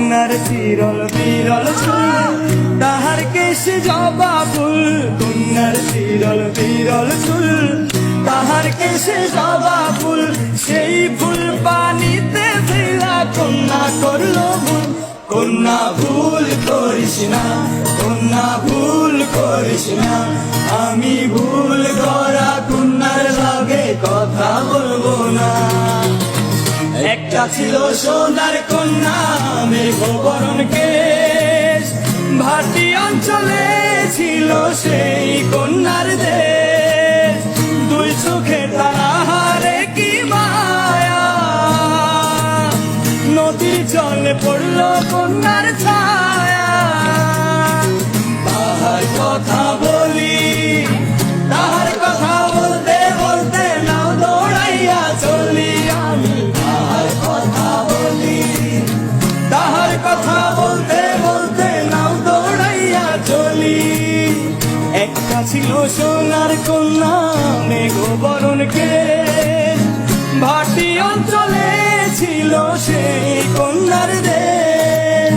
কন্যার চিরল বিরল চুল, তাহার কেশ জবা ফুল। কন্যার চিরল বিরল চুল, তাহার কেশে জবা ফুল। সেই ফুল পানিতে ফেলা কন্যা করলো ভুল। কন্যা ভুল করিস না, কন্যা ভুল করিস না। আমি ভুল করা কন্যার লগে কথা বলবো না। একটা ছিল সোনার কন্যা, মেঘবরণ কেশ। ভাটি অঞ্চলে ছিল সেই কন্যার দেশ। দুই চোখে তারা হারে কি মায়া, নদীর জলে পড়লো কন্যার ছায়া। তাহার কথা বলি, তাহার কথা বলতে বলতে নাও দৌড়াইয়া চলি আমি। তাহার কথা বলি, তাহার কথা বলতে বলতে নাও দৌড়াইয়া চলি। একটা ছিল সোনার কন্যা, মেঘবরণ কেশ। ভাটি অঞ্চলে ছিল সেই কন্যার দেশ।